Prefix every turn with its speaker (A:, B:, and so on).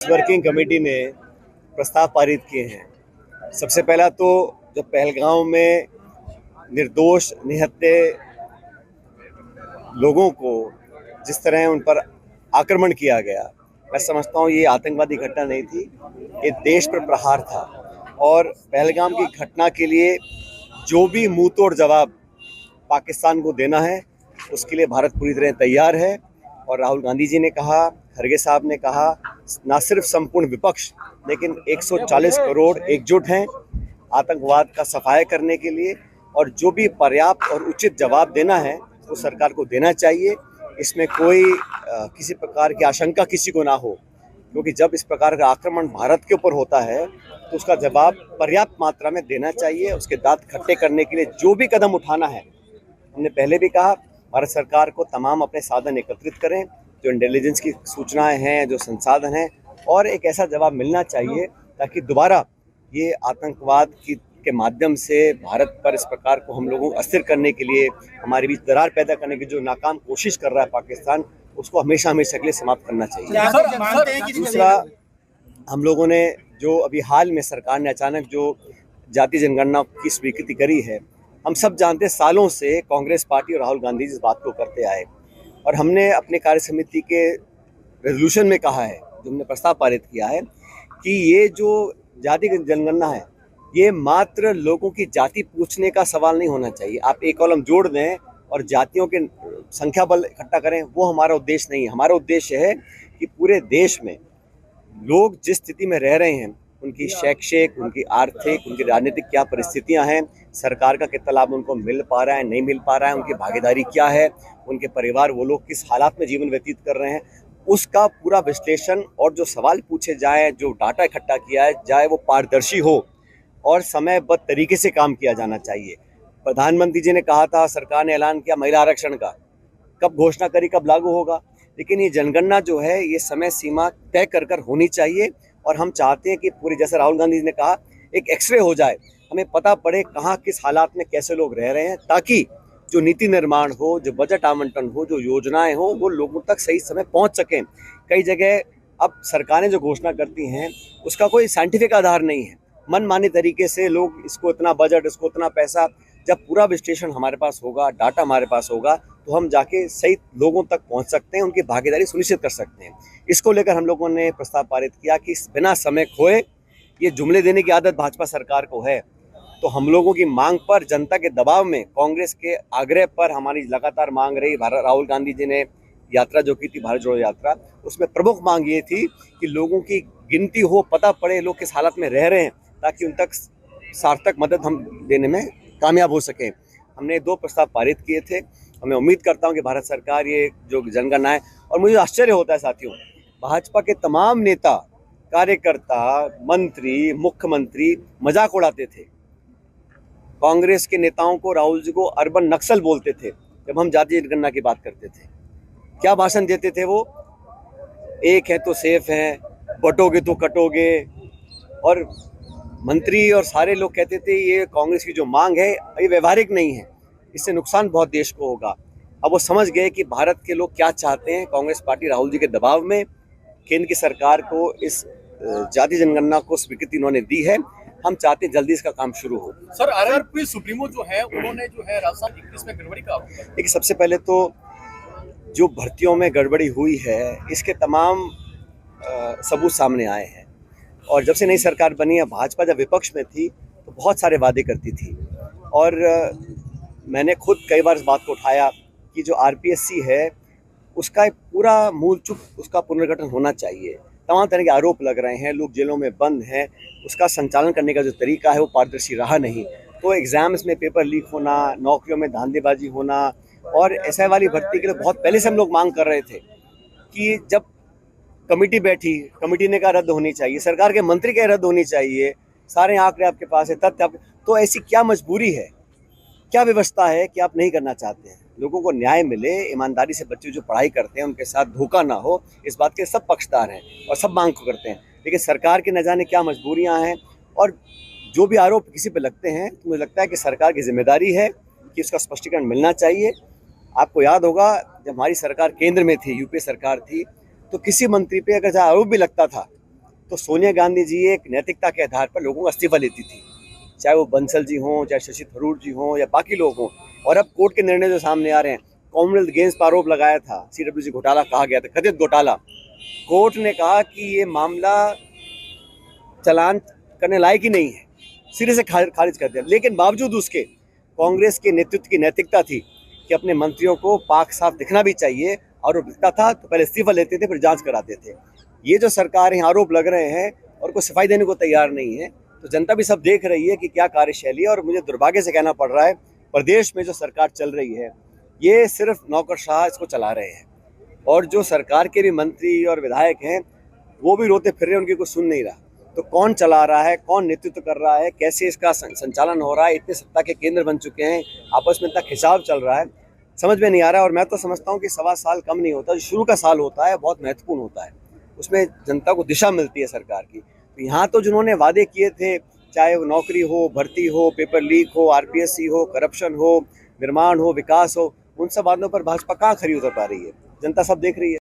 A: Working committee ने प्रस्ताव पारित किए हैं। सबसे पहला तो जब पहलगांव में निर्दोष निहत्थे लोगों को जिस तरह उन पर आक्रमण किया गया, मैं समझता हूँ ये आतंकवादी घटना नहीं थी, ये देश पर प्रहार था। और पहलगाम की घटना के लिए जो भी मुंह तोड़ जवाब पाकिस्तान को देना है, उसके लिए भारत पूरी तरह तैयार है। और राहुल गांधी जी ने कहा, खरगे साहब ने कहा, ना सिर्फ संपूर्ण विपक्ष लेकिन 140 करोड़ एकजुट हैं आतंकवाद का सफाया करने के लिए। और जो भी पर्याप्त और उचित जवाब देना है वो सरकार को देना चाहिए। इसमें कोई किसी प्रकार की आशंका किसी को ना हो, क्योंकि जब इस प्रकार का आक्रमण भारत के ऊपर होता है तो उसका जवाब पर्याप्त मात्रा में देना चाहिए। उसके दांत खट्टे करने के लिए जो भी कदम उठाना है, हमने पहले भी कहा, भारत सरकार को तमाम अपने साधन एकत्रित करें, जो इंटेलिजेंस की सूचनाएं हैं, जो संसाधन हैं, और एक ऐसा जवाब मिलना चाहिए ताकि दोबारा ये आतंकवाद के माध्यम से भारत पर इस प्रकार को हम लोगों को अस्थिर करने के लिए, हमारे बीच दरार पैदा करने की जो नाकाम कोशिश कर रहा है पाकिस्तान, उसको हमेशा हमेशा के लिए समाप्त करना चाहिए। दूसरा, हम लोगों ने जो अभी हाल में सरकार ने अचानक जो जाति जनगणना की स्वीकृति करी है, हम सब जानते हैं सालों से कांग्रेस पार्टी और राहुल गांधी इस बात को करते आए, और हमने अपने कार्य समिति के रेजोल्यूशन में कहा है, जो हमने प्रस्ताव पारित किया है, कि ये जो जाति जनगणना है ये मात्र लोगों की जाति पूछने का सवाल नहीं होना चाहिए। आप एक कॉलम जोड़ दें और जातियों के संख्या बल इकट्ठा करें, वो हमारा उद्देश्य नहीं है। हमारा उद्देश्य है कि पूरे देश में लोग जिस स्थिति में रह रहे हैं, उनकी शैक्षिक, उनकी आर्थिक, उनकी राजनीतिक क्या परिस्थितियां हैं, सरकार का कितना लाभ उनको मिल पा रहा है, नहीं मिल पा रहा है, उनकी भागीदारी क्या है, उनके परिवार, वो लोग किस हालात में जीवन व्यतीत कर रहे हैं, उसका पूरा विश्लेषण और जो सवाल पूछे जाए, जो डाटा इकट्ठा किया जाए, वो पारदर्शी हो और समयबद्ध तरीके से काम किया जाना चाहिए। प्रधानमंत्री जी ने कहा था, सरकार ने ऐलान किया महिला आरक्षण का, कब घोषणा करी, कब लागू होगा, लेकिन ये जनगणना जो है ये समय सीमा तय कर होनी चाहिए। और हम चाहते हैं कि पूरी, जैसे राहुल गांधी जी ने कहा, एक एक्सरे हो जाए, हमें पता पड़े कहाँ किस हालात में कैसे लोग रह रहे हैं, ताकि जो नीति निर्माण हो, जो बजट आवंटन हो, जो योजनाएं हो, वो लोगों तक सही समय पहुंच सकें। कई जगह अब सरकारें जो घोषणा करती हैं उसका कोई साइंटिफिक आधार नहीं है, मनमाने तरीके से लोग इसको इतना बजट, इसको इतना पैसा, जब पूरा विश्लेषण हमारे पास होगा, डाटा हमारे पास होगा, तो हम जाके सही लोगों तक पहुंच सकते हैं, उनकी भागीदारी सुनिश्चित कर सकते हैं। इसको लेकर हम लोगों ने प्रस्ताव पारित किया कि बिना समय खोए, ये जुमले देने की आदत भाजपा सरकार को है, तो हम लोगों की मांग पर, जनता के दबाव में, कांग्रेस के आग्रह पर हमारी लगातार मांग रही, राहुल गांधी जी ने यात्रा जो की थी, भारत जोड़ो यात्रा, उसमें प्रमुख मांग ये थी कि लोगों की गिनती हो, पता पड़े लोग किस हालत में रह रहे हैं, ताकि उन तक सार्थक मदद हम देने में कामयाब हो सकें। हमने 2 प्रस्ताव पारित किए थे। मैं उम्मीद करता हूं कि भारत सरकार ये जो जनगणना है, और मुझे आश्चर्य होता है साथियों, भाजपा के तमाम नेता, कार्यकर्ता, मंत्री, मुख्यमंत्री मजाक उड़ाते थे। कांग्रेस के नेताओं को, राहुल जी को अर्बन नक्सल बोलते थे जब हम जातीय जनगणना की बात करते थे। क्या भाषण देते थे वो, एक है तो सेफ है, बटोगे तो कटोगे, और मंत्री और सारे लोग कहते थे ये कांग्रेस की जो मांग है ये व्यवहारिक नहीं है, इससे नुकसान बहुत देश को होगा। अब वो समझ गए कि भारत के लोग क्या चाहते हैं। कांग्रेस पार्टी राहुल जी के दबाव में केंद्र की सरकार को इस जाति जनगणना को स्वीकृति उन्होंने दी है। हम चाहते हैं जल्दी इसका काम शुरू हो।
B: सर, आरएलपी सुप्रीमो जो है, उन्होंने जो है राजस्थान 21 में गड़बड़ी का आरोप लगाया।
A: देखिए, सबसे पहले तो जो भर्तियों में गड़बड़ी हुई है, इसके तमाम सबूत सामने आए हैं। और जब से नई सरकार बनी है, भाजपा जब विपक्ष में थी तो बहुत सारे वादे करती थी, और मैंने खुद कई बार इस बात को उठाया कि जो आरपीएससी है उसका एक पूरा मूल चूक, उसका पुनर्गठन होना चाहिए। तमाम तरह के आरोप लग रहे हैं, लोग जेलों में बंद हैं, उसका संचालन करने का जो तरीका है वो पारदर्शी रहा नहीं। तो एग्जाम्स में पेपर लीक होना, नौकरियों में धांधेबाजी होना, और एसआई वाली भर्ती के लिए बहुत पहले से हम लोग मांग कर रहे थे कि जब कमेटी बैठी, कमेटी ने कहा रद्द होनी चाहिए, सरकार के मंत्री कहे रद्द होनी चाहिए, सारे आंकड़े आपके पास है, तथ्य आपके, तो ऐसी क्या मजबूरी है, क्या व्यवस्था है कि आप नहीं करना चाहते हैं? लोगों को न्याय मिले, ईमानदारी से बच्चे जो पढ़ाई करते हैं उनके साथ धोखा ना हो, इस बात के सब पक्षदार हैं और सब मांग को करते हैं। लेकिन सरकार की न जाने क्या मजबूरियां हैं, और जो भी आरोप किसी पे लगते हैं तो मुझे लगता है कि सरकार की जिम्मेदारी है कि उसका स्पष्टीकरण मिलना चाहिए। आपको याद होगा, जब हमारी सरकार केंद्र में थी, यूपीए सरकार थी, तो किसी मंत्री पे अगर आरोप भी लगता था तो सोनिया गांधी जी एक नैतिकता के आधार पर लोगों को इस्तीफा लेती थी, चाहे वो बंसल जी हों, चाहे शशि थरूर जी हों या बाकी लोग हों। और अब कोर्ट के निर्णय जो सामने आ रहे हैं, कॉमनवेल्थ गेम्स पर आरोप लगाया था, CWC घोटाला कहा गया था, कथित घोटाला, कोर्ट ने कहा कि ये मामला चलान करने लायक ही नहीं है, सिरे से खारिज कर दिया। लेकिन बावजूद उसके कांग्रेस के नेतृत्व की नैतिकता थी कि अपने मंत्रियों को पाक साफ दिखना भी चाहिए, और वो दिखता था तो पहले इस्तीफा लेते थे, फिर जांच कराते थे। ये जो सरकार है, आरोप लग रहे हैं और कोई सफाई देने को तैयार नहीं है, तो जनता भी सब देख रही है कि क्या कार्यशैली है। और मुझे दुर्भाग्य से कहना पड़ रहा है, प्रदेश में जो सरकार चल रही है, ये सिर्फ नौकरशाह इसको चला रहे हैं, और जो सरकार के भी मंत्री और विधायक हैं वो भी रोते फिर रहे हैं, उनकी कोई सुन नहीं रहा। तो कौन चला रहा है, कौन नेतृत्व कर रहा है, कैसे इसका संचालन हो रहा है, इतने सत्ता के केंद्र बन चुके हैं, आपस में इतना खिंचाव चल रहा है, समझ में नहीं आ रहा है। और मैं तो समझता हूँ कि 1.25 साल कम नहीं होता, जो शुरू का साल होता है बहुत महत्वपूर्ण होता है, उसमें जनता को दिशा मिलती है सरकार की। तो यहाँ तो जिन्होंने वादे किए थे, चाहे वो नौकरी हो, भर्ती हो, पेपर लीक हो, RPSC हो, करप्शन हो, निर्माण हो, विकास हो, उन सब वादों पर भाजपा कहाँ खरी उतर पा रही है, जनता सब देख रही है।